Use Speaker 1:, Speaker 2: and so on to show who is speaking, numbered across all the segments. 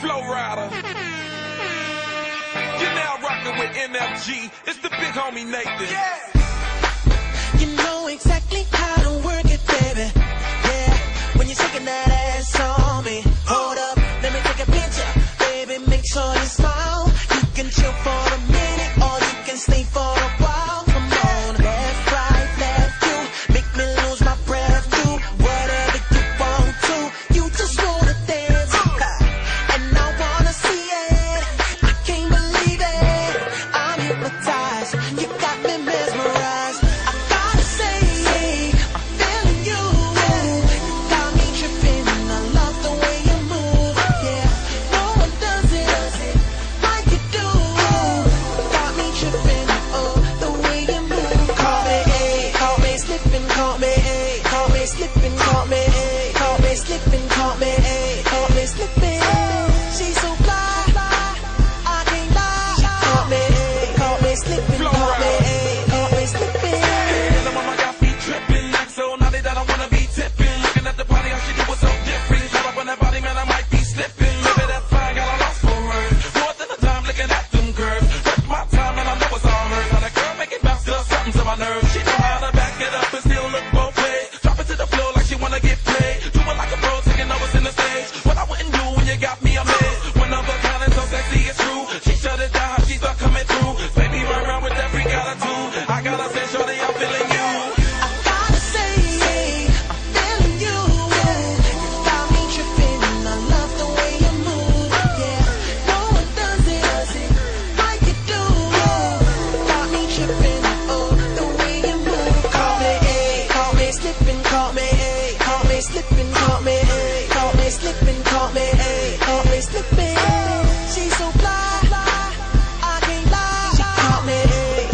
Speaker 1: Flow Rider. You're now rocking with MFG. It's the big homie Nathan.
Speaker 2: Yeah. You know exactly how to work it, baby. Yeah. When you're shaking that ass on me. Hold up, let me take a picture. Baby, make sure you smile. You can chill for a minute or you can stay for a while. Come on, left, right, left, you make me lose my breath. Do whatever you want to. You just wanna dance, and I wanna see it. I can't believe it. I'm hypnotized. You got me mesmerized. I gotta say, I'm feeling you. You got me tripping. I love the way you move. Yeah, no one does it like you do. Got me tripping. Oh, the way you move. Caught me slipping. Caught me slipping. Caught me slipping. Caught me slipping. She's so fly, I can't lie. She caught me slipping. Caught me slipping.
Speaker 1: And the mama got me tripping. Like so naughty that I wanna be tipping. Looking at the body, how she do it so different. Caught up on that body, man, I might be slipping. Maybe that's fine, got a lost for her. More than a time looking at them curves. Work my time and I know it's all hers. Now that girl make it bounce, does something to my nerves. She know how to back it up and still look both ways. Drop it to the floor like she wanna get played. Do it like a pro, taking over center stage. What I wouldn't do when you got me amazed. One of a kind and so sexy, it's true. She shut it down, she start coming through. Baby, run around with that freak attitude. I gotta say, shorty, I'm feeling you.
Speaker 2: I gotta say, I'm feeling you. You got me tripping. I love the way you move. Yeah, no one does it like you do. Got me tripping. Oh, the way you move. Caught me slipping. Caught me slipping. Caught me slipping. Caught me slipping. She's so fly, I can't lie. She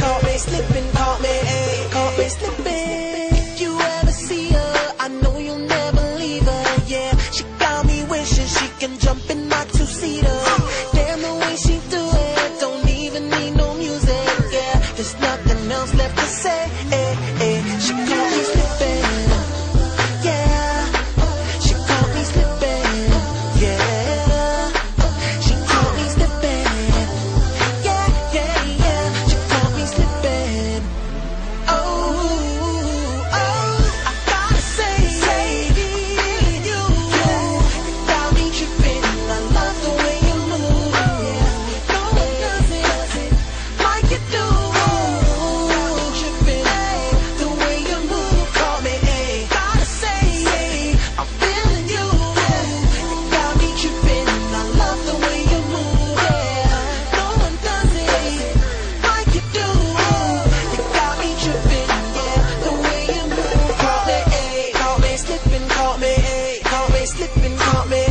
Speaker 2: caught me slipping. Caught me slipping. If you ever see her, I know you'll never leave her. Yeah, she got me wishing she can jump in my two-seater. Damn, the way she do it, don't even need no music. Yeah, there's nothing else left to say. She caught me slipping. Yeah, she caught me slipping. Yeah, she caught me slipping. Yeah, she caught me slipping. Oh, I gotta say, feeling you. You got me tripping. I love the way you move. Yeah, no one does it like you do. Got me tripping. The way you move. Caught me. Gotta say, I'm feeling you. You got me tripping. I love the way you move. Yeah, no one does it like you do. You got me tripping. Yeah, the way you move. Caught me slipping. Caught me slipping. Caught me